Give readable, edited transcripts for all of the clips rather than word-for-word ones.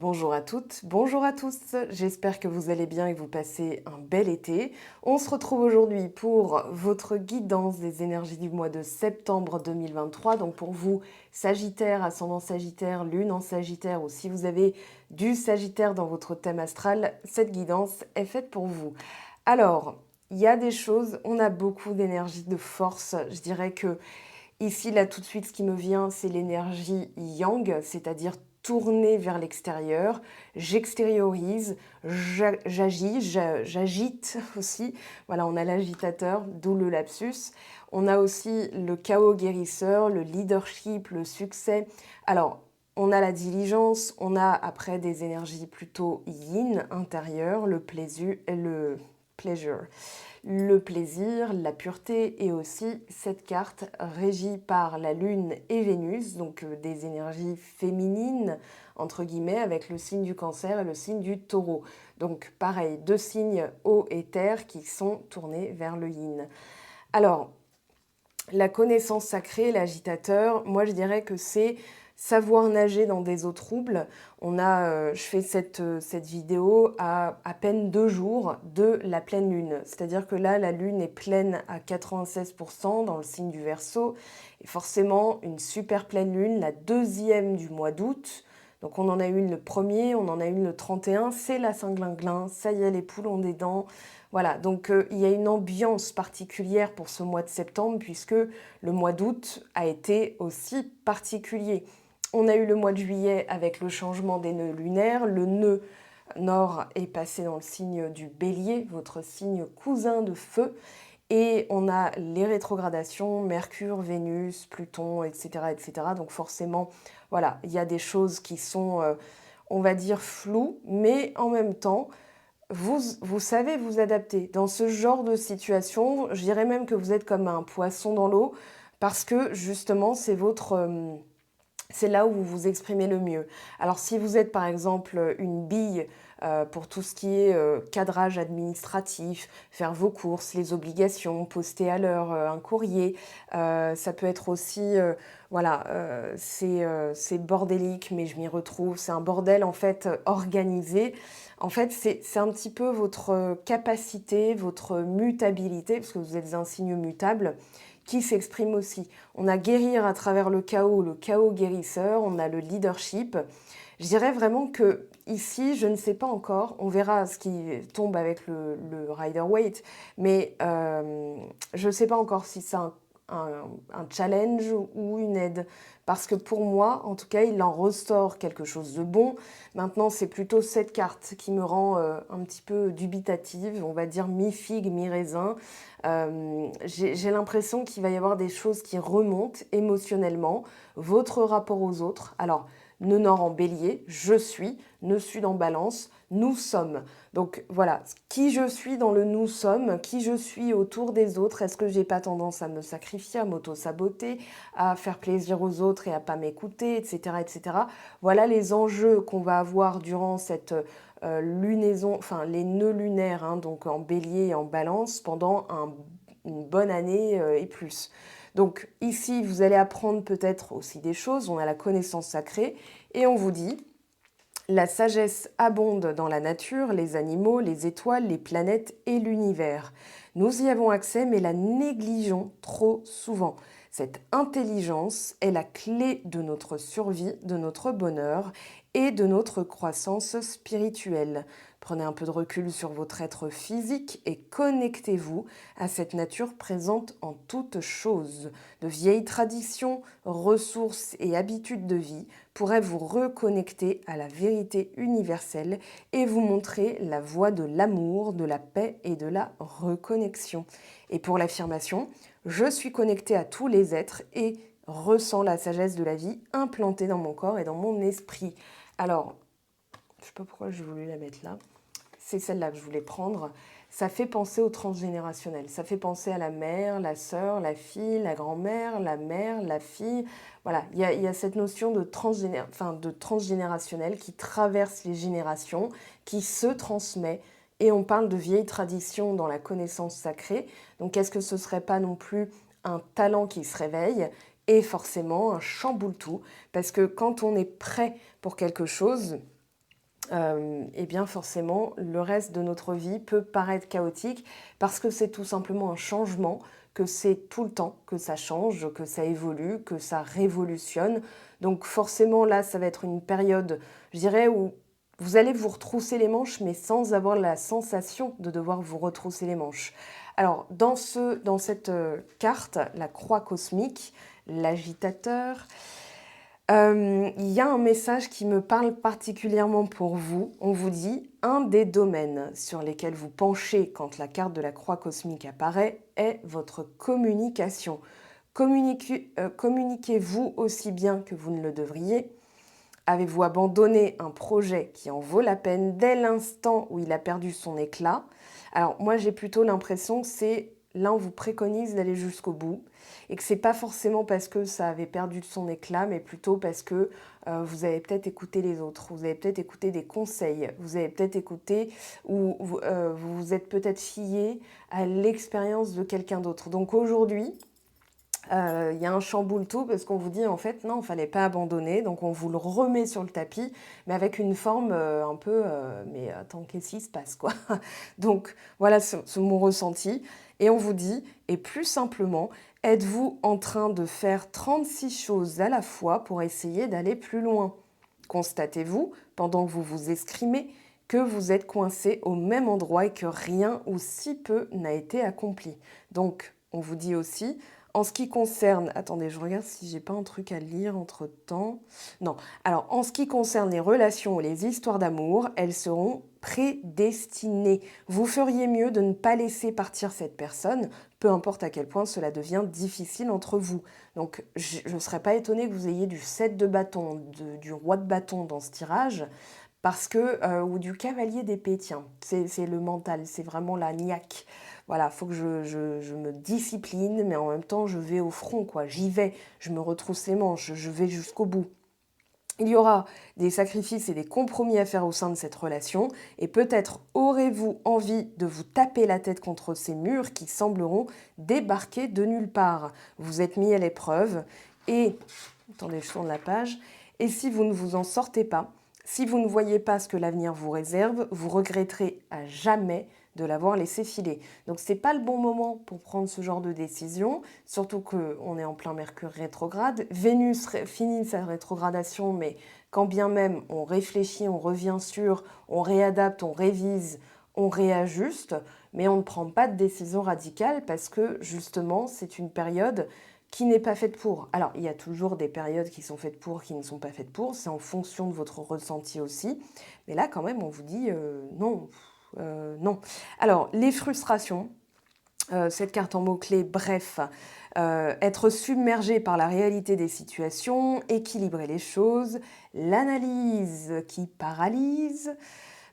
Bonjour à toutes, bonjour à tous, j'espère que vous allez bien et que vous passez un bel été. On se retrouve aujourd'hui pour votre guidance des énergies du mois de septembre 2023. Donc pour vous, Sagittaire, ascendant Sagittaire, Lune en Sagittaire, ou si vous avez du Sagittaire dans votre thème astral, cette guidance est faite pour vous. Alors, il y a des choses, on a beaucoup d'énergie, de force. Je dirais que ici, là, tout de suite, ce qui me vient, c'est l'énergie yang, c'est-à-dire tourner vers l'extérieur. J'extériorise, j'agis, j'agite aussi. Voilà, on a l'agitateur, d'où le lapsus. On a aussi le chaos guérisseur, le leadership, le succès. Alors, on a la diligence, on a après des énergies plutôt yin intérieures, pleasure, le plaisir, la pureté et aussi cette carte régie par la Lune et Vénus, donc des énergies féminines, entre guillemets, avec le signe du Cancer et le signe du Taureau. Donc pareil, deux signes eau et terre qui sont tournés vers le yin. Alors, la connaissance sacrée, l'agitateur, moi je dirais que c'est savoir nager dans des eaux troubles. Je fais cette vidéo à peine 2 jours de la pleine lune. C'est-à-dire que là, la lune est pleine à 96% dans le signe du Verseau. Et forcément, une super pleine lune, la deuxième du mois d'août. Donc on en a une le 1er, on en a une le 31, c'est la Saint-Glinglin, ça y est, les poules ont des dents. Voilà, donc il y a une ambiance particulière pour ce mois de septembre puisque le mois d'août a été aussi particulier. On a eu le mois de juillet avec le changement des nœuds lunaires. Le nœud nord est passé dans le signe du Bélier, votre signe cousin de feu. Et on a les rétrogradations, Mercure, Vénus, Pluton, etc. etc. Donc forcément, voilà, il y a des choses qui sont, on va dire, floues, mais en même temps, vous savez vous adapter. Dans ce genre de situation, je dirais même que vous êtes comme un poisson dans l'eau, parce que justement, c'est là où vous vous exprimez le mieux. Alors si vous êtes par exemple une bille pour tout ce qui est cadrage administratif, faire vos courses, les obligations, poster à l'heure un courrier, ça peut être aussi, voilà, c'est bordélique mais je m'y retrouve, c'est un bordel en fait organisé. En fait, c'est un petit peu votre capacité, votre mutabilité, parce que vous êtes un signe mutable, qui s'exprime aussi. On a guérir à travers le chaos guérisseur, on a le leadership. Je dirais vraiment que ici, je ne sais pas encore, on verra ce qui tombe avec le Rider-Waite, mais je ne sais pas encore si c'est un challenge ou une aide. Parce que pour moi, en tout cas, il en ressort quelque chose de bon. Maintenant, c'est plutôt cette carte qui me rend un petit peu dubitative, on va dire mi-figue, mi-raisin. J'ai l'impression qu'il va y avoir des choses qui remontent émotionnellement, votre rapport aux autres. Alors, nœud nord en bélier, je suis, nœud sud en balance, nous sommes. Donc voilà, qui je suis dans le nous sommes, qui je suis autour des autres, est-ce que j'ai pas tendance à me sacrifier, à m'auto-saboter, à faire plaisir aux autres et à pas m'écouter, etc., etc. Voilà les enjeux qu'on va avoir durant cette lunaison, enfin les nœuds lunaires, hein, donc en bélier et en balance, pendant une bonne année et plus. Donc ici, vous allez apprendre peut-être aussi des choses, on a la connaissance sacrée, et on vous dit, la sagesse abonde dans la nature, les animaux, les étoiles, les planètes et l'univers. Nous y avons accès, mais la négligeons trop souvent. Cette intelligence est la clé de notre survie, de notre bonheur et de notre croissance spirituelle. Prenez un peu de recul sur votre être physique et connectez-vous à cette nature présente en toutes choses. De vieilles traditions, ressources et habitudes de vie pourraient vous reconnecter à la vérité universelle et vous montrer la voie de l'amour, de la paix et de la reconnexion. Et pour l'affirmation, je suis connecté à tous les êtres et ressens la sagesse de la vie implantée dans mon corps et dans mon esprit. Alors, je ne sais pas pourquoi j'ai voulu la mettre là. C'est celle-là que je voulais prendre. Ça fait penser au transgénérationnel. Ça fait penser à la mère, la sœur, la fille, la grand-mère, la mère, la fille. Voilà, il y a cette notion de transgénérationnel qui traverse les générations, qui se transmet. Et on parle de vieilles traditions dans la connaissance sacrée. Donc, est-ce que ce ne serait pas non plus un talent qui se réveille et forcément un chamboule-tout? Parce que quand on est prêt pour quelque chose, eh bien forcément, le reste de notre vie peut paraître chaotique parce que c'est tout simplement un changement, que c'est tout le temps, que ça change, que ça évolue, que ça révolutionne. Donc forcément, là, ça va être une période, je dirais, où vous allez vous retrousser les manches, mais sans avoir la sensation de devoir vous retrousser les manches. Alors, dans cette carte, la croix cosmique, l'agitateur, il y a un message qui me parle particulièrement pour vous. On vous dit, un des domaines sur lesquels vous penchez quand la carte de la croix cosmique apparaît est votre communication. Communiquez-vous aussi bien que vous ne le devriez? Avez-vous abandonné un projet qui en vaut la peine dès l'instant où il a perdu son éclat? Alors moi j'ai plutôt l'impression que c'est là on vous préconise d'aller jusqu'au bout et que c'est pas forcément parce que ça avait perdu de son éclat, mais plutôt parce que vous avez peut-être écouté les autres, vous avez peut-être écouté des conseils, vous avez peut-être écouté ou vous vous êtes peut-être fié à l'expérience de quelqu'un d'autre. Donc aujourd'hui, il y a un chamboule-tout parce qu'on vous dit en fait non, il fallait pas abandonner, donc on vous le remet sur le tapis, mais avec une forme un peu mais attends, qu'est-ce qui se passe quoi? Donc voilà mon ressenti. Et on vous dit, et plus simplement, êtes-vous en train de faire 36 choses à la fois pour essayer d'aller plus loin? Constatez-vous, pendant que vous vous escrimez, que vous êtes coincé au même endroit et que rien ou si peu n'a été accompli. Donc, on vous dit aussi, en ce qui concerne... Attendez, je regarde si j'ai pas un truc à lire entre-temps. Non. Alors, en ce qui concerne les relations ou les histoires d'amour, elles seront prédestinées. Vous feriez mieux de ne pas laisser partir cette personne, peu importe à quel point cela devient difficile entre vous. Donc, je ne serais pas étonnée que vous ayez du 7 de bâton, du roi de bâton dans ce tirage, parce que, ou du cavalier d'épée, tiens, c'est le mental, c'est vraiment la niaque. Voilà, il faut que je me discipline, mais en même temps, je vais au front, quoi. J'y vais, je me retrousse les manches, je vais jusqu'au bout. Il y aura des sacrifices et des compromis à faire au sein de cette relation, et peut-être aurez-vous envie de vous taper la tête contre ces murs qui sembleront débarquer de nulle part. Vous êtes mis à l'épreuve, et... Attendez, je tourne la page. Et si vous ne vous en sortez pas, si vous ne voyez pas ce que l'avenir vous réserve, vous regretterez à jamais de l'avoir laissé filer. Donc ce n'est pas le bon moment pour prendre ce genre de décision, surtout qu'on est en plein Mercure rétrograde. Vénus finit sa rétrogradation, mais quand bien même on réfléchit, on revient sur, on réadapte, on révise, on réajuste, mais on ne prend pas de décision radicale parce que justement c'est une période qui n'est pas faite pour. Alors, il y a toujours des périodes qui sont faites pour, qui ne sont pas faites pour. C'est en fonction de votre ressenti aussi. Mais là, quand même, on vous dit non, non. Alors, les frustrations, cette carte en mots-clés, bref, être submergé par la réalité des situations, équilibrer les choses, l'analyse qui paralyse,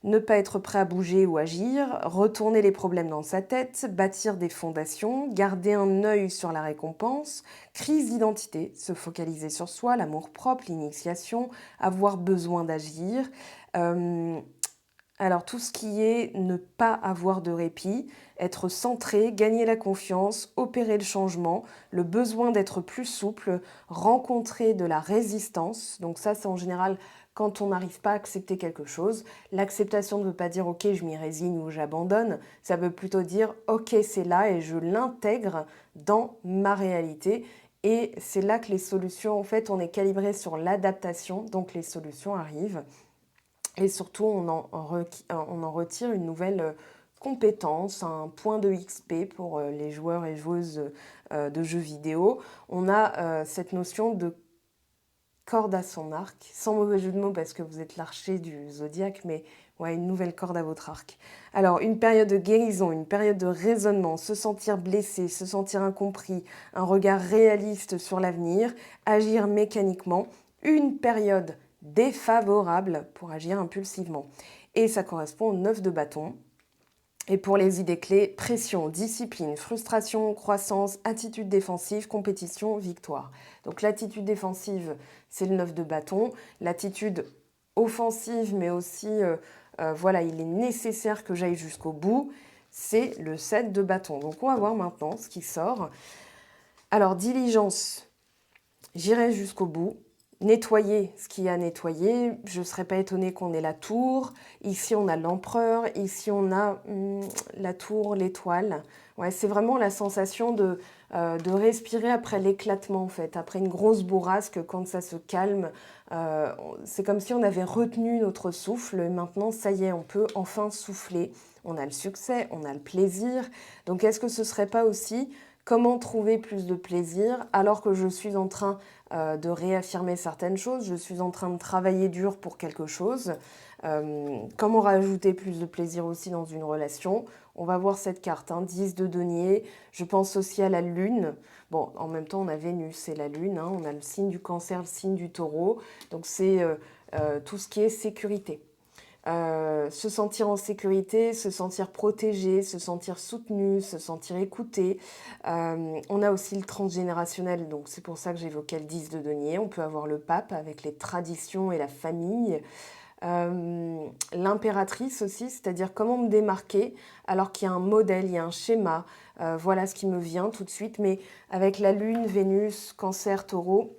ne pas être prêt à bouger ou agir, retourner les problèmes dans sa tête, bâtir des fondations, garder un œil sur la récompense, crise d'identité, se focaliser sur soi, l'amour-propre, l'initiation, avoir besoin d'agir. Alors tout ce qui est ne pas avoir de répit, être centré, gagner la confiance, opérer le changement, le besoin d'être plus souple, rencontrer de la résistance. Donc ça, c'est en général quand on n'arrive pas à accepter quelque chose. L'acceptation ne veut pas dire « ok, je m'y résigne ou j'abandonne ». Ça veut plutôt dire « ok, c'est là et je l'intègre dans ma réalité ». Et c'est là que les solutions, en fait, on est calibré sur l'adaptation, donc les solutions arrivent. Et surtout, on en retire une nouvelle compétence, un point de XP pour les joueurs et joueuses de jeux vidéo. On a cette notion de corde à son arc, sans mauvais jeu de mots parce que vous êtes l'archer du zodiaque, mais ouais, une nouvelle corde à votre arc. Alors, une période de guérison, une période de raisonnement, se sentir blessé, se sentir incompris, un regard réaliste sur l'avenir, agir mécaniquement, une période défavorable pour agir impulsivement. Et ça correspond au 9 de bâton. Et pour les idées clés, pression, discipline, frustration, croissance, attitude défensive, compétition, victoire. Donc l'attitude défensive, c'est le 9 de bâton. L'attitude offensive, mais aussi, voilà, il est nécessaire que j'aille jusqu'au bout, c'est le 7 de bâton. Donc on va voir maintenant ce qui sort. Alors diligence, j'irai jusqu'au bout. nettoyer ce qu'il y a à nettoyer. Je ne serais pas étonnée qu'on ait la tour. Ici, on a l'empereur. Ici, on a la tour, l'étoile. Ouais, c'est vraiment la sensation de respirer après l'éclatement, en fait. Après une grosse bourrasque, quand ça se calme, c'est comme si on avait retenu notre souffle. Et maintenant, ça y est, on peut enfin souffler. On a le succès, on a le plaisir. Donc, est-ce que ce ne serait pas aussi comment trouver plus de plaisir alors que je suis en train de réaffirmer certaines choses, je suis en train de travailler dur pour quelque chose. Comment rajouter plus de plaisir aussi dans une relation? On va voir cette carte, 10 de denier. Je pense aussi à la lune. Bon, en même temps, on a Vénus et la lune. On a le signe du cancer, le signe du taureau. Donc, c'est tout ce qui est sécurité. Se sentir en sécurité, se sentir protégé, se sentir soutenu, se sentir écouté. On a aussi le transgénérationnel, donc c'est pour ça que j'évoquais le 10 de denier. On peut avoir le pape avec les traditions et la famille. L'impératrice aussi, c'est-à-dire comment me démarquer alors qu'il y a un modèle, il y a un schéma. Voilà ce qui me vient tout de suite, mais avec la lune, Vénus, cancer, taureau,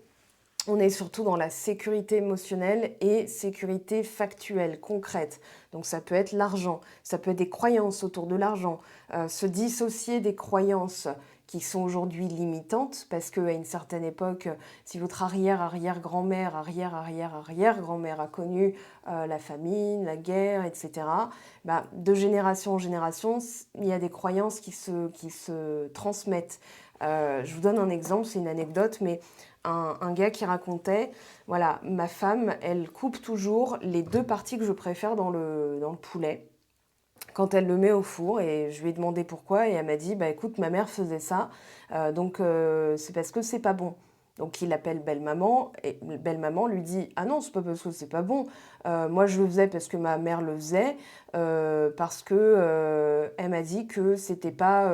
on est surtout dans la sécurité émotionnelle et sécurité factuelle, concrète. Donc ça peut être l'argent, ça peut être des croyances autour de l'argent, se dissocier des croyances qui sont aujourd'hui limitantes, parce qu'à une certaine époque, si votre arrière-arrière-grand-mère, arrière-arrière-arrière-grand-mère a connu la famine, la guerre, etc., de génération en génération, il y a des croyances qui se transmettent. Je vous donne un exemple, c'est une anecdote, mais un gars qui racontait, voilà, ma femme, elle coupe toujours les 2 parties que je préfère dans le poulet quand elle le met au four, et je lui ai demandé pourquoi et elle m'a dit, écoute, ma mère faisait ça, donc c'est parce que c'est pas bon. Donc il appelle belle-maman et belle-maman lui dit, ah non, c'est pas parce que c'est pas bon, moi je le faisais parce que ma mère le faisait, parce que elle m'a dit que c'était pas,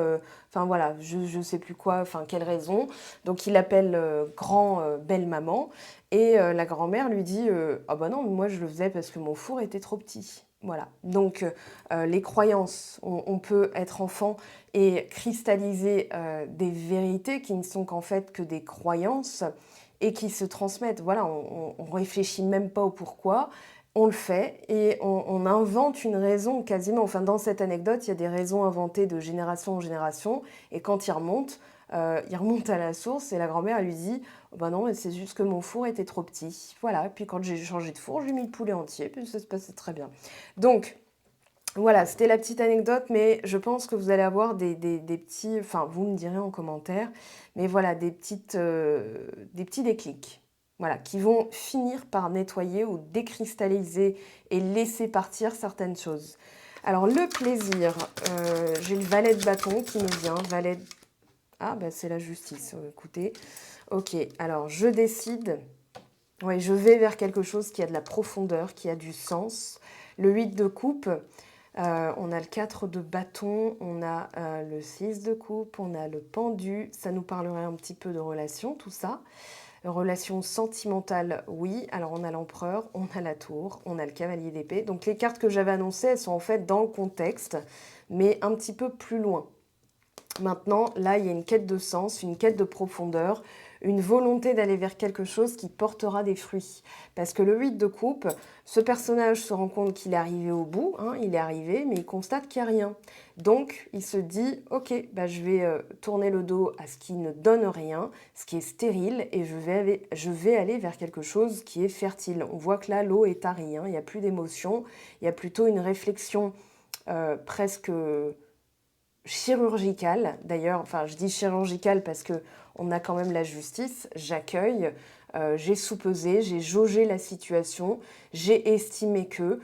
enfin voilà, je sais plus quoi, enfin quelle raison. Donc il appelle grand belle-maman et la grand-mère lui dit, ah bah non, mais moi je le faisais parce que mon four était trop petit. Voilà, donc les croyances, on peut être enfant et cristalliser des vérités qui ne sont qu'en fait que des croyances et qui se transmettent. Voilà, on réfléchit même pas au pourquoi, on le fait et on invente une raison quasiment. Enfin, dans cette anecdote, il y a des raisons inventées de génération en génération et quand il remonte à la source et la grand-mère lui dit bah non, mais c'est juste que mon four était trop petit. Voilà, et puis quand j'ai changé de four, j'ai mis le poulet entier, puis ça se passait très bien. Donc, voilà, c'était la petite anecdote, mais je pense que vous allez avoir des petits... Enfin, vous me direz en commentaire, mais voilà, des petits déclics. Voilà, qui vont finir par nettoyer ou décristalliser et laisser partir certaines choses. Alors, le plaisir, j'ai le valet de bâton qui me vient. Valet... Ah, c'est la justice, écoutez. Ok, alors je décide. Oui, je vais vers quelque chose qui a de la profondeur, qui a du sens. Le 8 de coupe, on a le 4 de bâton, on a le 6 de coupe, on a le pendu. Ça nous parlerait un petit peu de relation, tout ça. Relation sentimentale, oui. Alors on a l'empereur, on a la tour, on a le cavalier d'épée. Donc les cartes que j'avais annoncées, elles sont en fait dans le contexte, mais un petit peu plus loin. Maintenant, là, il y a une quête de sens, une quête de profondeur, une volonté d'aller vers quelque chose qui portera des fruits. Parce que le 8 de coupe, ce personnage se rend compte qu'il est arrivé au bout, il est arrivé, mais il constate qu'il n'y a rien. Donc, il se dit, ok, je vais tourner le dos à ce qui ne donne rien, ce qui est stérile, et je vais aller vers quelque chose qui est fertile. On voit que là, l'eau est tarie, il n'y a plus d'émotion, il y a plutôt une réflexion presque chirurgicale. D'ailleurs, enfin, je dis chirurgicale parce que on a quand même la justice. J'accueille, j'ai soupesé, j'ai jaugé la situation, j'ai estimé que,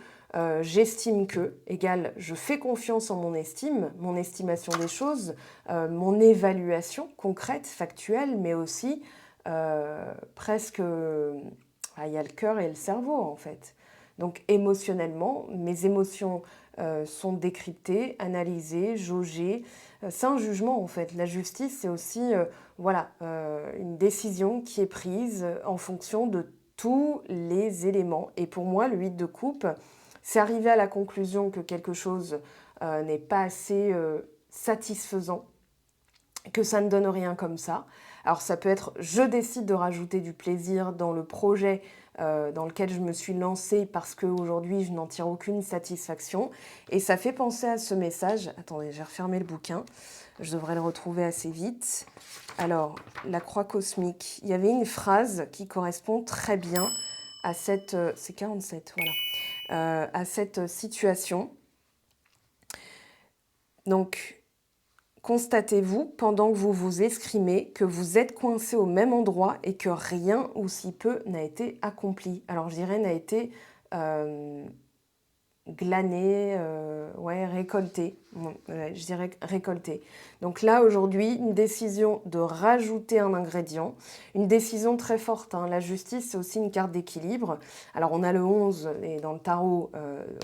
j'estime que, égale, je fais confiance en mon estime, mon estimation des choses, mon évaluation concrète, factuelle, mais aussi presque, il y a le cœur et le cerveau en fait. Donc émotionnellement, mes émotions sont décryptées, analysées, jaugées. C'est un jugement en fait. La justice, c'est aussi une décision qui est prise en fonction de tous les éléments. Et pour moi, le 8 de coupe, c'est arriver à la conclusion que quelque chose n'est pas assez satisfaisant, que ça ne donne rien comme ça. Alors ça peut être je décide de rajouter du plaisir dans le projet dans lequel je me suis lancée parce qu'aujourd'hui je n'en tire aucune satisfaction. Et ça fait penser à ce message. Attendez, j'ai refermé le bouquin. Je devrais le retrouver assez vite. Alors, la croix cosmique. Il y avait une phrase qui correspond très bien à cette... c'est 47, voilà. À cette situation. Donc, constatez-vous, pendant que vous vous exprimez, que vous êtes coincé au même endroit et que rien ou si peu n'a été accompli. Alors, je dirais n'a été glané, ouais, récolté. Ouais, je dirais récolté. Donc là, aujourd'hui, une décision de rajouter un ingrédient, une décision très forte. Hein. La justice, c'est aussi une carte d'équilibre. Alors, on a le 11 et dans le tarot,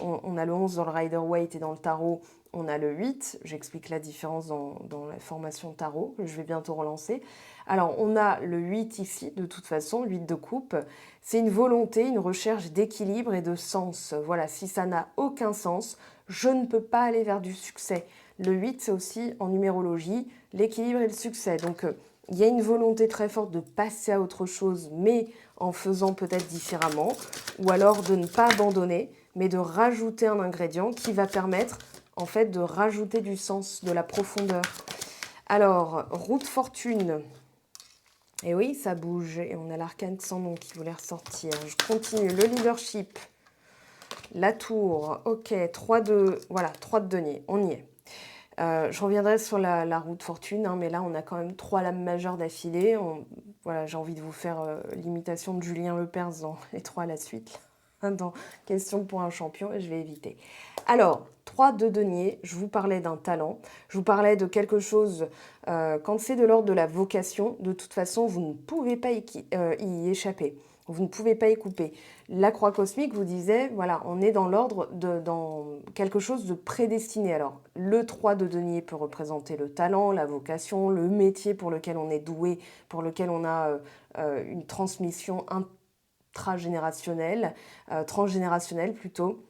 on a le 11 dans le Rider-Waite et dans le tarot, on a le 8. J'explique la différence dans la formation tarot, que je vais bientôt relancer. Alors, on a le 8 ici, de toute façon, 8 de coupe. C'est une volonté, une recherche d'équilibre et de sens. Voilà, si ça n'a aucun sens, je ne peux pas aller vers du succès. Le 8, c'est aussi, en numérologie, l'équilibre et le succès. Donc, il y a une volonté très forte de passer à autre chose, mais en faisant peut-être différemment. Ou alors de ne pas abandonner, mais de rajouter un ingrédient qui va permettre, en fait, de rajouter du sens, de la profondeur. Alors, roue de fortune. Et oui, ça bouge. Et on a l'arcane sans nom qui voulait ressortir. Je continue. Le leadership. La tour. Ok, 3 de... Voilà, 3 de denier. On y est. Je reviendrai sur la roue de fortune, hein, mais là, on a quand même 3 lames majeures d'affilée. Voilà, j'ai envie de vous faire l'imitation de Julien Lepers dans les 3 à la suite. Dans Question pour un champion, et je vais éviter. Alors, 3 de denier, je vous parlais d'un talent, je vous parlais de quelque chose, quand c'est de l'ordre de la vocation, de toute façon, vous ne pouvez pas y échapper, vous ne pouvez pas y couper. La croix cosmique vous disait, voilà, on est dans l'ordre, dans quelque chose de prédestiné. Alors, le 3 de denier peut représenter le talent, la vocation, le métier pour lequel on est doué, pour lequel on a une transmission intragénérationnelle, transgénérationnelle plutôt.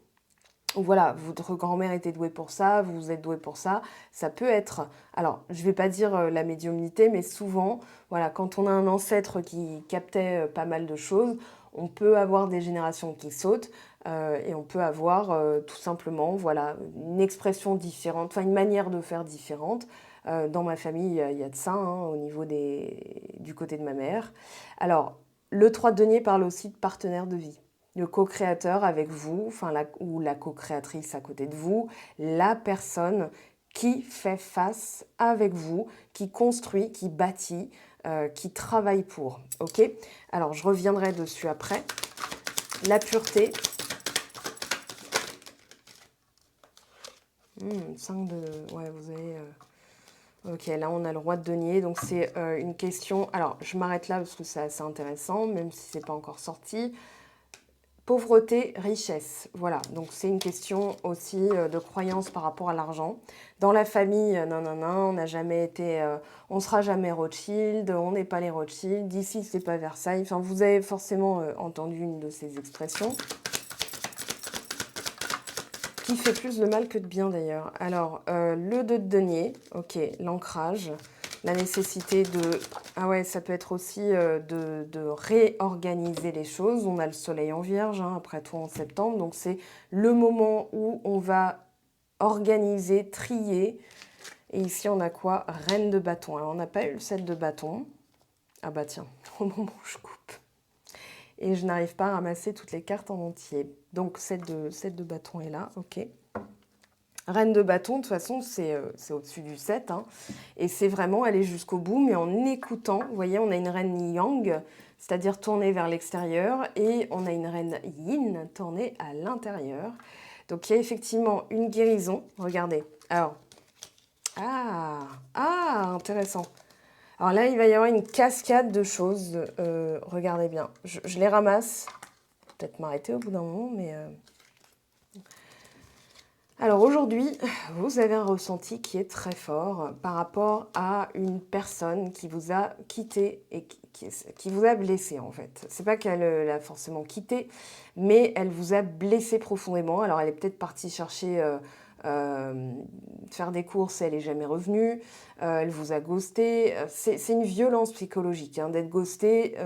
Voilà, votre grand-mère était douée pour ça, vous êtes doué pour ça. Ça peut être, alors je ne vais pas dire la médiumnité, mais souvent, voilà, quand on a un ancêtre qui captait pas mal de choses, on peut avoir des générations qui sautent et on peut avoir tout simplement, voilà, une expression différente, enfin une manière de faire différente. Dans ma famille, il y a de ça, hein, au niveau du côté de ma mère. Alors, le 3 de denier parle aussi de partenaire de vie. Le co-créateur avec vous, enfin ou la co-créatrice à côté de vous, la personne qui fait face avec vous, qui construit, qui bâtit, qui travaille pour. Ok. Alors, je reviendrai dessus après. La pureté. 5 de... Ouais, vous avez... Ok, là, on a le roi de denier. Donc, c'est une question... Alors, je m'arrête là parce que c'est assez intéressant, même si ce n'est pas encore sorti. Pauvreté, richesse, voilà. Donc c'est une question aussi de croyance par rapport à l'argent. Dans la famille, non, non, non, on n'a jamais été, on sera jamais Rothschild, on n'est pas les Rothschild. D'ici, c'est pas Versailles. Enfin, vous avez forcément entendu une de ces expressions qui fait plus de mal que de bien d'ailleurs. Alors, le 2 de denier, ok, l'ancrage. La nécessité de... Ah ouais, ça peut être aussi de réorganiser les choses. On a le soleil en vierge, hein, après tout en septembre. Donc, c'est le moment où on va organiser, trier. Et ici, on a quoi? Reine de bâton. Alors, on n'a pas eu le 7 de bâton. Ah bah tiens, au moment où je coupe. Et je n'arrive pas à ramasser toutes les cartes en entier. Donc, 7 de bâton est là, ok. Reine de bâton, de toute façon, c'est au-dessus du 7. Hein, et c'est vraiment aller jusqu'au bout, mais en écoutant. Vous voyez, on a une reine yang, c'est-à-dire tournée vers l'extérieur, et on a une reine yin, tournée à l'intérieur. Donc, il y a effectivement une guérison. Regardez. Alors, intéressant. Alors là, il va y avoir une cascade de choses. Regardez bien. Je les ramasse. Peut-être m'arrêter au bout d'un moment, mais... Alors aujourd'hui, vous avez un ressenti qui est très fort par rapport à une personne qui vous a quitté et qui vous a blessé en fait. C'est pas qu'elle l'a forcément quitté, mais elle vous a blessé profondément. Alors elle est peut-être partie chercher euh, faire des courses et elle n'est jamais revenue, elle vous a ghosté. C'est une violence psychologique, hein, d'être ghosté,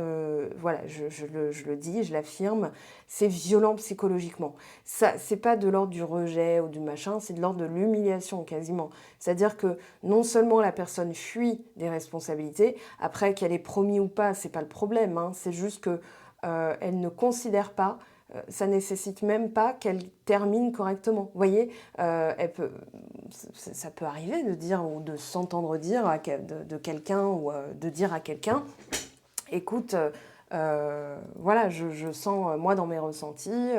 voilà, je le dis, je l'affirme, c'est violent psychologiquement. Ça, c'est pas de l'ordre du rejet ou du machin, c'est de l'ordre de l'humiliation quasiment. C'est-à-dire que non seulement la personne fuit des responsabilités, après qu'elle ait promis ou pas, c'est pas le problème, hein, c'est juste que elle ne considère pas, ça nécessite même pas qu'elle termine correctement. Vous voyez, ça peut arriver de dire ou de s'entendre dire de quelqu'un ou de dire à quelqu'un, écoute, voilà, je sens, moi, dans mes ressentis,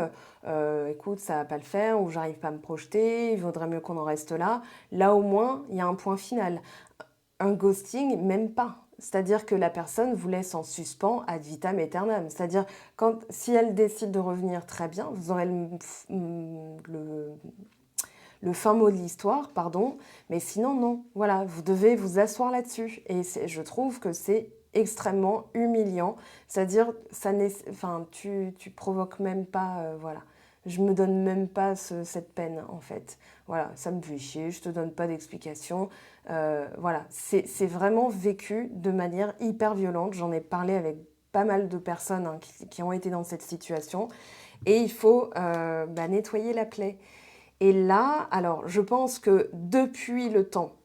écoute, ça va pas le faire, ou j'arrive pas à me projeter, il vaudrait mieux qu'on en reste là. Là, au moins, il y a un point final. Un ghosting, même pas. C'est-à-dire que la personne vous laisse en suspens ad vitam aeternam. C'est-à-dire, si elle décide de revenir, très bien, vous aurez le fin mot de l'histoire, pardon, mais sinon, non. Voilà, vous devez vous asseoir là-dessus. Et je trouve que c'est extrêmement humiliant. C'est-à-dire, enfin, tu provoques même pas, voilà. Je me donne même pas cette peine, en fait. Voilà, ça me fait chier, je te donne pas d'explication. Voilà, c'est vraiment vécu de manière hyper violente. J'en ai parlé avec pas mal de personnes, hein, qui ont été dans cette situation. Et il faut nettoyer la plaie. Et là, alors, je pense que depuis le temps,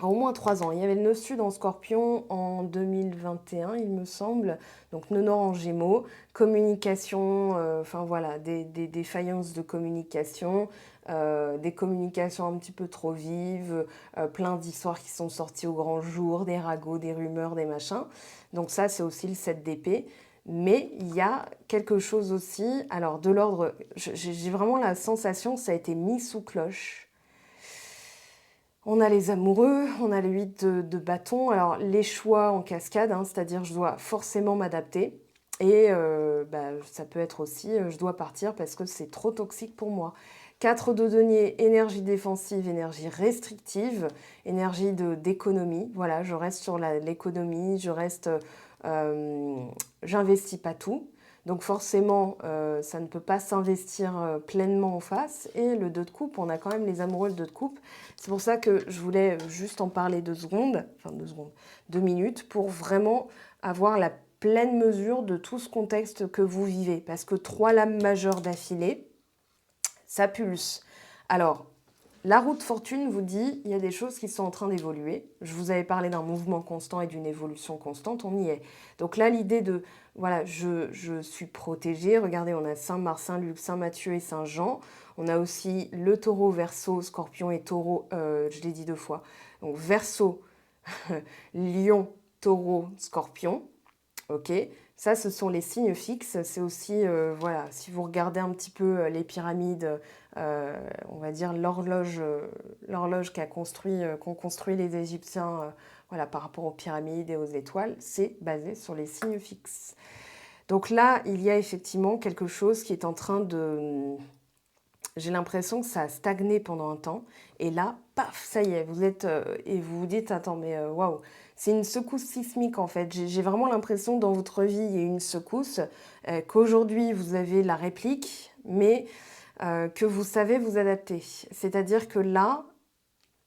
en au moins 3 ans, il y avait le nœud sud en Scorpion en 2021, il me semble, donc nœud nord en Gémeaux, communication, enfin voilà, des défaillances de communication, des communications un petit peu trop vives, plein d'histoires qui sont sorties au grand jour, des ragots, des rumeurs, des machins. Donc ça, c'est aussi le 7 d'épée. Mais il y a quelque chose aussi, alors de l'ordre, j'ai vraiment la sensation que ça a été mis sous cloche. On a les amoureux, on a le 8 de bâton, alors les choix en cascade, hein, c'est-à-dire je dois forcément m'adapter. Et ça peut être aussi, je dois partir parce que c'est trop toxique pour moi. 4 de denier, énergie défensive, énergie restrictive, énergie d'économie. Voilà, je reste sur l'économie, j'investis pas tout. Donc forcément, ça ne peut pas s'investir pleinement en face. Et le 2 de coupe, on a quand même les amoureux le 2 de coupe. C'est pour ça que je voulais juste en parler 2 minutes, pour vraiment avoir la pleine mesure de tout ce contexte que vous vivez. Parce que 3 lames majeures d'affilée, ça pulse. Alors, la roue de fortune vous dit, il y a des choses qui sont en train d'évoluer. Je vous avais parlé d'un mouvement constant et d'une évolution constante, on y est. Donc là, l'idée de, voilà, je suis protégée. Regardez, on a Saint-Mars, Saint-Luc, Saint-Matthieu et Saint-Jean. On a aussi le taureau, Verseau, Scorpion et taureau, je l'ai dit 2 fois. Donc Verseau, Lion, taureau, Scorpion. Ok, ça, ce sont les signes fixes. C'est aussi, voilà, si vous regardez un petit peu les pyramides, on va dire l'horloge qu'ont construit les Égyptiens, voilà, par rapport aux pyramides et aux étoiles, c'est basé sur les signes fixes. Donc là, il y a effectivement quelque chose qui est en train de... J'ai l'impression que ça a stagné pendant un temps. Et là, paf, ça y est, vous êtes... et vous vous dites, attends, mais waouh, c'est une secousse sismique en fait. J'ai vraiment l'impression dans votre vie, il y a une secousse, qu'aujourd'hui vous avez la réplique, mais que vous savez vous adapter. C'est-à-dire que là,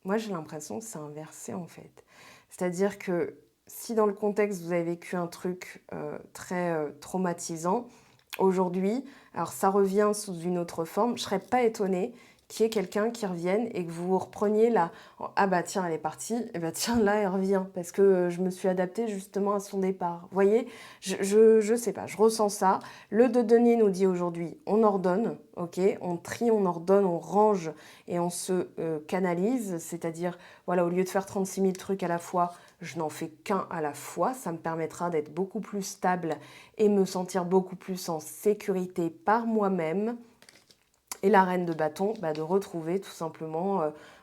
moi j'ai l'impression que c'est inversé en fait. C'est-à-dire que si dans le contexte vous avez vécu un truc très traumatisant, aujourd'hui, alors ça revient sous une autre forme, je ne serais pas étonnée qu'il y ait quelqu'un qui revienne et que vous repreniez la... Ah bah tiens, elle est partie, et bah tiens, là, elle revient, parce que je me suis adaptée justement à son départ. Vous voyez, je sais pas, je ressens ça. Le de denier nous dit aujourd'hui, on ordonne, ok, on trie, on ordonne, on range et on se canalise, c'est-à-dire, voilà, au lieu de faire 36 000 trucs à la fois, je n'en fais qu'un à la fois, ça me permettra d'être beaucoup plus stable et me sentir beaucoup plus en sécurité par moi-même. Et la reine de bâton, de retrouver tout simplement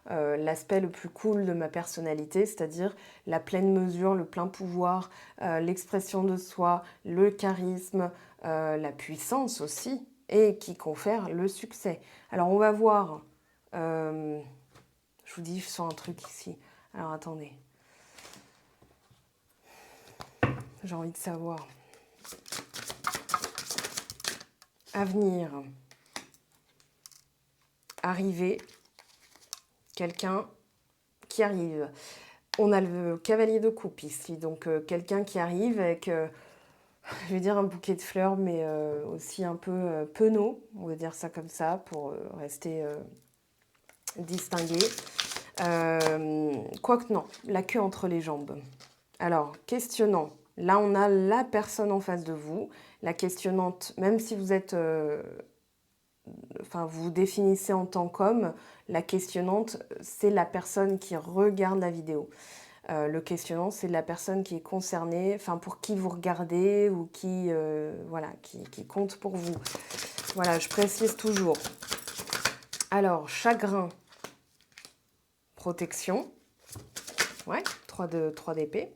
l'aspect le plus cool de ma personnalité, c'est-à-dire la pleine mesure, le plein pouvoir, l'expression de soi, le charisme, la puissance aussi, et qui confère le succès. Alors on va voir, je vous dis sur un truc ici, alors attendez, j'ai envie de savoir. Avenir. Arriver, quelqu'un qui arrive. On a le cavalier de coupe ici, donc quelqu'un qui arrive avec, je vais dire un bouquet de fleurs, mais aussi un peu penaud, on va dire ça comme ça, pour rester distingué. Quoique non, la queue entre les jambes. Alors, questionnant. Là, on a la personne en face de vous. La questionnante, même si vous êtes... enfin, vous vous définissez en tant qu'homme, la questionnante, c'est la personne qui regarde la vidéo. Le questionnant, c'est la personne qui est concernée, enfin, pour qui vous regardez ou qui, voilà, qui compte pour vous. Voilà, je précise toujours. Alors, chagrin, protection. Ouais, 3 d'épée.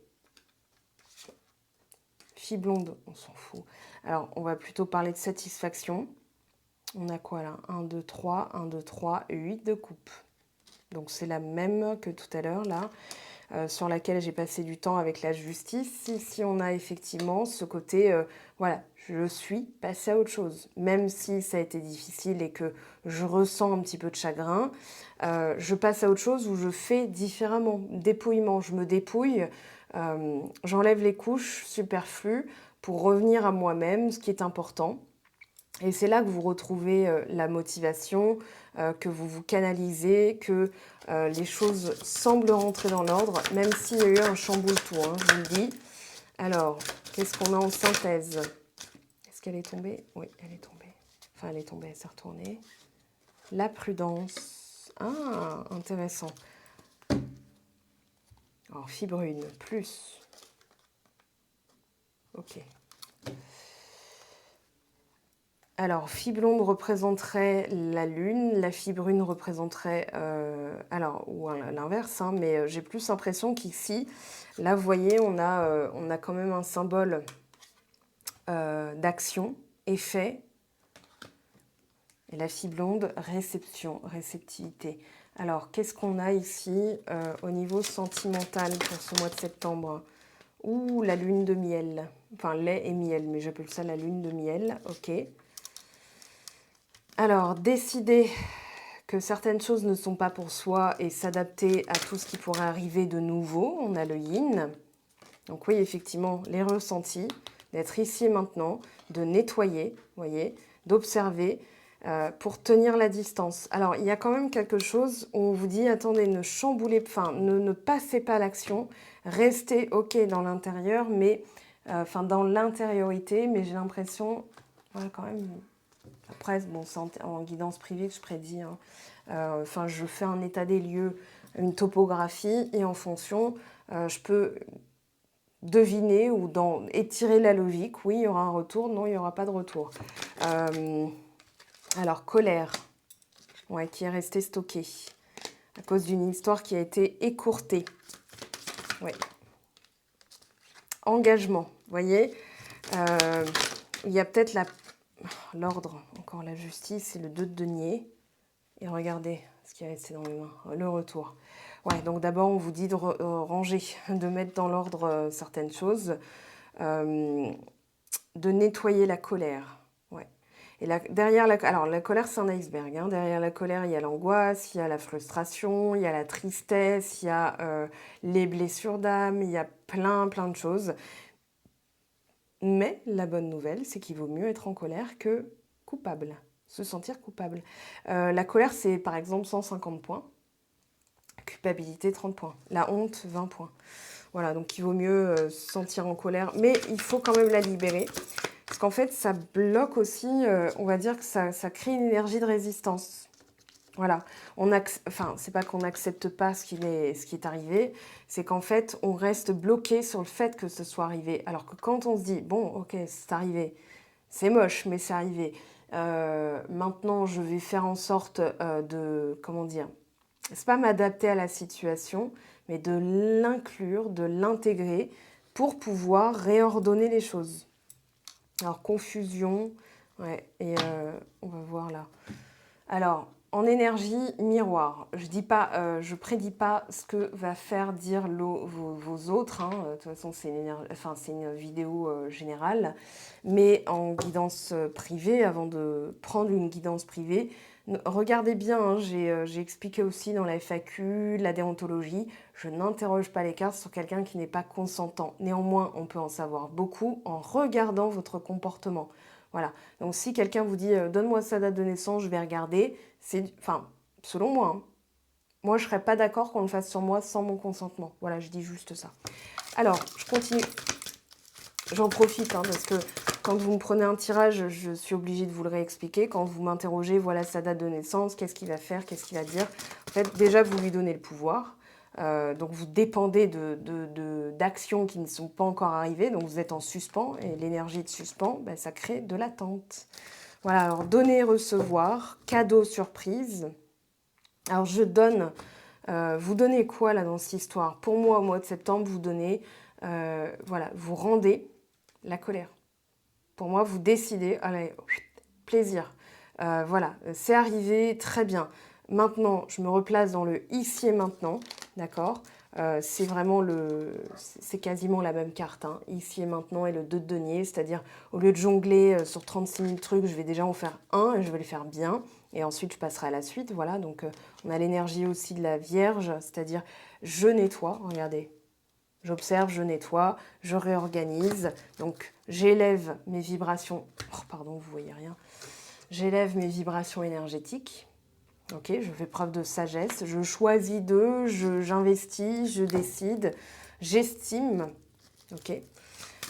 Fille blonde, on s'en fout. Alors, on va plutôt parler de satisfaction. On a quoi là? 1, 2, 3, 1, 2, 3, 8 de coupe. Donc, c'est la même que tout à l'heure, là, sur laquelle j'ai passé du temps avec la justice. Ici, on a effectivement ce côté, voilà, je suis passée à autre chose. Même si ça a été difficile et que je ressens un petit peu de chagrin, je passe à autre chose où je fais différemment. Dépouillement, je me dépouille, j'enlève les couches superflues pour revenir à moi-même, ce qui est important. Et c'est là que vous retrouvez la motivation, que vous vous canalisez, que les choses semblent rentrer dans l'ordre, même s'il y a eu un chamboule-tout, hein, je vous le dis. Alors, qu'est-ce qu'on a en synthèse? Est-ce qu'elle est tombée? Oui, elle est tombée. Enfin, elle est tombée, elle s'est retournée. La prudence. Ah, intéressant. Alors, fibre 1, plus. Ok. Alors, fille blonde représenterait la lune, la fille brune représenterait, alors, ou l'inverse, hein, mais j'ai plus l'impression qu'ici, là, vous voyez, on a quand même un symbole d'action, effet, et la fille blonde, réception, réceptivité. Alors, qu'est-ce qu'on a ici au niveau sentimental pour ce mois de septembre? Ouh, la lune de miel, enfin, lait et miel, mais j'appelle ça la lune de miel, ok. Alors, décider que certaines choses ne sont pas pour soi et s'adapter à tout ce qui pourrait arriver de nouveau. On a le yin. Donc oui, effectivement, les ressentis, d'être ici et maintenant, de nettoyer, voyez, d'observer pour tenir la distance. Alors, il y a quand même quelque chose où on vous dit, attendez, ne chamboulez, enfin, ne passez pas à l'action, restez OK dans l'intérieur, mais, enfin, dans l'intériorité, mais j'ai l'impression, voilà, quand même... Après, bon, c'est en guidance privée que je prédis. Hein. Enfin, je fais un état des lieux, une topographie, et en fonction, je peux deviner ou étirer la logique. Oui, il y aura un retour. Non, il n'y aura pas de retour. Alors, colère, ouais, qui est restée stockée à cause d'une histoire qui a été écourtée. Ouais. Engagement, vous voyez, il y a peut-être l'ordre, encore la justice, c'est le 2 de denier. Et regardez ce qui est resté dans mes mains, le retour. Ouais, donc d'abord, on vous dit de ranger, de mettre dans l'ordre certaines choses, de nettoyer la colère. Ouais. Et derrière alors, la colère, c'est un iceberg. Hein. Derrière la colère, il y a l'angoisse, il y a la frustration, il y a la tristesse, il y a les blessures d'âme, il y a plein de choses. Mais la bonne nouvelle, c'est qu'il vaut mieux être en colère que coupable, se sentir coupable. La colère, c'est par exemple 150 points. Culpabilité, 30 points. La honte, 20 points. Voilà, donc il vaut mieux se sentir en colère. Mais il faut quand même la libérer. Parce qu'en fait, ça bloque aussi, on va dire que ça crée une énergie de résistance. Voilà, enfin, c'est pas qu'on n'accepte pas ce qui est arrivé, c'est qu'en fait, on reste bloqué sur le fait que ce soit arrivé. Alors que quand on se dit, bon, ok, c'est arrivé, c'est moche, mais c'est arrivé. Maintenant, je vais faire en sorte comment dire, c'est pas m'adapter à la situation, mais de l'inclure, de l'intégrer pour pouvoir réordonner les choses. Alors, confusion, ouais, et on va voir là. Alors, en énergie miroir, je prédis pas ce que va faire dire vos autres, hein. De toute façon, c'est une vidéo générale, mais en guidance privée, avant de prendre une guidance privée, regardez bien, hein, j'ai expliqué aussi dans la FAQ, la déontologie, je n'interroge pas les cartes sur quelqu'un qui n'est pas consentant. Néanmoins, on peut en savoir beaucoup en regardant votre comportement. Voilà, donc si quelqu'un vous dit donne-moi sa date de naissance, je vais regarder, enfin, selon moi, hein, moi je ne serais pas d'accord qu'on le fasse sur moi sans mon consentement. Voilà, je dis juste ça. Alors, je continue. J'en profite, hein, parce que quand vous me prenez un tirage, je suis obligée de vous le réexpliquer. Quand vous m'interrogez, voilà sa date de naissance, qu'est-ce qu'il va faire, qu'est-ce qu'il va dire. En fait, déjà, vous lui donnez le pouvoir. Donc, vous dépendez d'actions qui ne sont pas encore arrivées. Donc, vous êtes en suspens. Et l'énergie de suspens, ben, ça crée de l'attente. Voilà, alors donner, recevoir, cadeau, surprise. Alors, vous donnez quoi là dans cette histoire? Pour moi, au mois de septembre, vous donnez, voilà, vous rendez la colère. Pour moi, vous décidez, allez, plaisir. Voilà, c'est arrivé, très bien. Maintenant, je me replace dans le ici et maintenant, d'accord? C'est vraiment c'est quasiment la même carte, hein, ici et maintenant, et le 2 de denier, c'est-à-dire au lieu de jongler sur 36 000 trucs, je vais déjà en faire un et je vais le faire bien, et ensuite je passerai à la suite, voilà. Donc on a l'énergie aussi de la Vierge, c'est-à-dire je nettoie, regardez, j'observe, je nettoie, je réorganise, donc j'élève mes vibrations, oh pardon, vous voyez rien, j'élève mes vibrations énergétiques. Ok, je fais preuve de sagesse, je choisis d'eux, j'investis, je décide, j'estime, ok.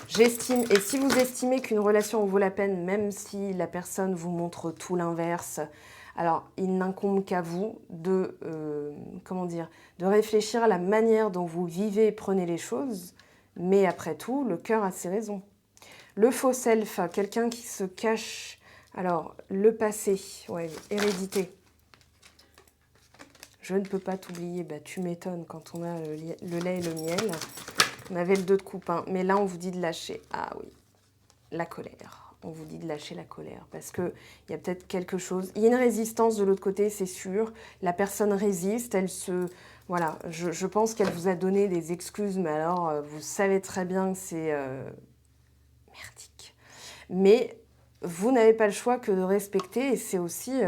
J'estime, et si vous estimez qu'une relation vaut la peine, même si la personne vous montre tout l'inverse, alors il n'incombe qu'à vous de, de réfléchir à la manière dont vous vivez et prenez les choses, mais après tout, le cœur a ses raisons. Le faux self, quelqu'un qui se cache, alors le passé, ouais, hérédité. Je ne peux pas t'oublier, bah, tu m'étonnes quand on a le lait et le miel. On avait le 2 de coupe, hein, mais là on vous dit de lâcher. Ah oui, la colère. On vous dit de lâcher la colère parce qu'il y a peut-être quelque chose. Il y a une résistance de l'autre côté, c'est sûr. La personne résiste, voilà, je pense qu'elle vous a donné des excuses, mais alors vous savez très bien que c'est merdique. Mais vous n'avez pas le choix que de respecter et c'est aussi...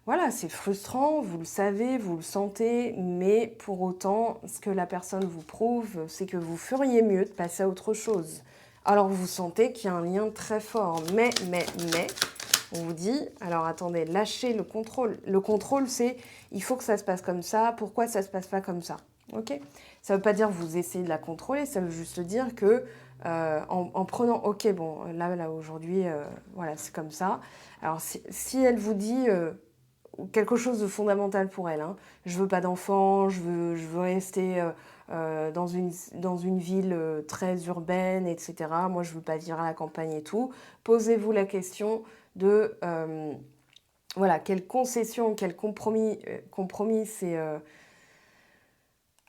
voilà, c'est frustrant, vous le savez, vous le sentez, mais pour autant, ce que la personne vous prouve, c'est que vous feriez mieux de passer à autre chose. Alors vous sentez qu'il y a un lien très fort, mais, on vous dit, alors attendez, lâchez le contrôle. Le contrôle, c'est, il faut que ça se passe comme ça, pourquoi ça se passe pas comme ça, ok? Ça veut pas dire que vous essayez de la contrôler, ça veut juste dire que, en prenant, ok, bon, là aujourd'hui, voilà, c'est comme ça. Alors si elle vous dit... quelque chose de fondamental pour elle, hein. Je veux pas d'enfant, je veux rester dans une ville très urbaine, etc. Moi, je veux pas vivre à la campagne et tout. Posez-vous la question de voilà, quelle concession, quel compromis c'est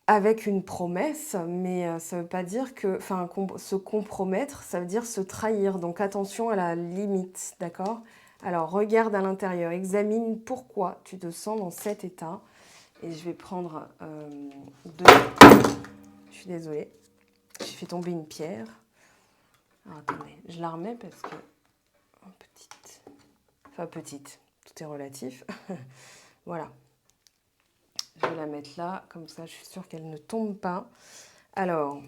avec une promesse, mais ça veut pas dire que, enfin, se compromettre, ça veut dire se trahir. Donc attention à la limite, d'accord? Alors, regarde à l'intérieur, examine pourquoi tu te sens dans cet état. Et je vais prendre deux. Je suis désolée, j'ai fait tomber une pierre. Alors, attendez, je la remets parce que... petite. Enfin, petite, tout est relatif. Voilà. Je vais la mettre là, comme ça je suis sûre qu'elle ne tombe pas. Alors,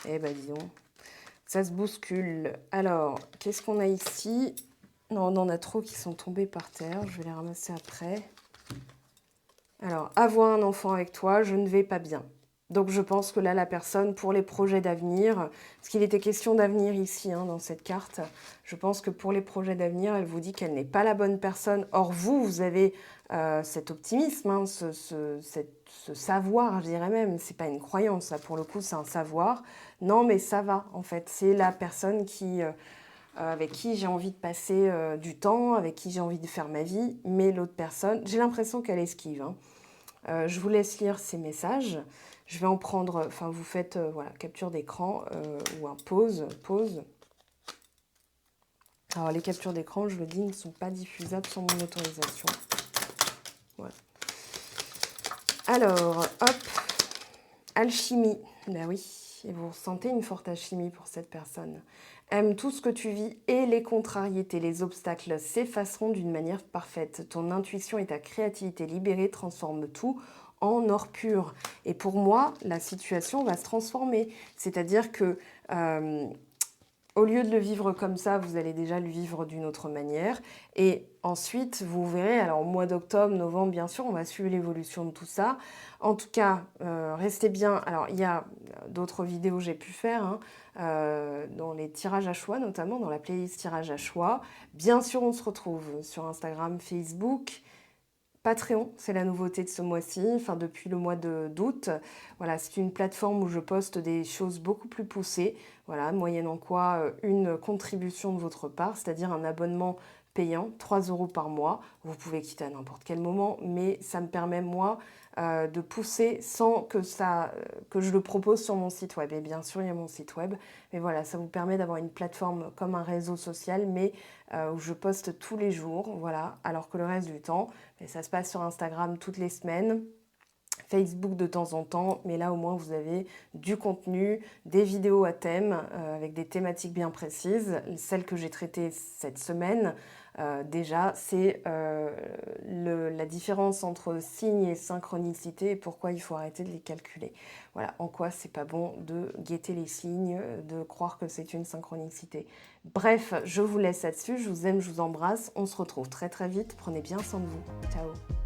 eh ben dis donc, ça se bouscule. Alors, qu'est-ce qu'on a ici? Non, on en a trop qui sont tombés par terre. Je vais les ramasser après. Alors, avoir un enfant avec toi, je ne vais pas bien. Donc, je pense que là, la personne, pour les projets d'avenir, parce qu'il était question d'avenir ici, hein, dans cette carte, je pense que pour les projets d'avenir, elle vous dit qu'elle n'est pas la bonne personne. Or, vous avez cet optimisme, hein, ce savoir, je dirais même. C'est pas une croyance, là, pour le coup, c'est un savoir. Non, mais ça va, en fait. C'est la personne avec qui j'ai envie de passer du temps, avec qui j'ai envie de faire ma vie. Mais l'autre personne, j'ai l'impression qu'elle esquive, hein. Je vous laisse lire ces messages. Je vais en prendre, enfin vous faites voilà, capture d'écran ou un pause. Alors, les captures d'écran, je le dis, ne sont pas diffusables sans mon autorisation. Voilà. Alors, hop, alchimie. Ben oui, et vous ressentez une forte alchimie pour cette personne. Aime tout ce que tu vis et les contrariétés, les obstacles s'effaceront d'une manière parfaite. Ton intuition et ta créativité libérée transforment tout en or pur. Et pour moi, la situation va se transformer. C'est-à-dire que au lieu de le vivre comme ça, vous allez déjà le vivre d'une autre manière. Et ensuite, vous verrez, alors au mois d'octobre, novembre, bien sûr, on va suivre l'évolution de tout ça. En tout cas, restez bien. Alors, il y a d'autres vidéos que j'ai pu faire, hein, dans les tirages à choix, notamment dans la playlist tirage à choix. Bien sûr, on se retrouve sur Instagram, Facebook. Patreon, c'est la nouveauté de ce mois-ci, enfin depuis le mois d'août. Voilà, c'est une plateforme où je poste des choses beaucoup plus poussées, voilà, moyennant quoi une contribution de votre part, c'est-à-dire un abonnement payant, 3 € par mois. Vous pouvez quitter à n'importe quel moment, mais ça me permet, moi, de pousser sans que je le propose sur mon site web. Et bien sûr, il y a mon site web, mais voilà, ça vous permet d'avoir une plateforme comme un réseau social, mais où je poste tous les jours, voilà, alors que le reste du temps, ça se passe sur Instagram toutes les semaines, Facebook de temps en temps, mais là au moins vous avez du contenu, des vidéos à thème, avec des thématiques bien précises. Celle que j'ai traitée cette semaine, déjà, c'est la différence entre signe et synchronicité et pourquoi il faut arrêter de les calculer. Voilà, en quoi c'est pas bon de guetter les signes, de croire que c'est une synchronicité. Bref, je vous laisse là-dessus, je vous aime, je vous embrasse, on se retrouve très très vite, prenez bien soin de vous. Ciao.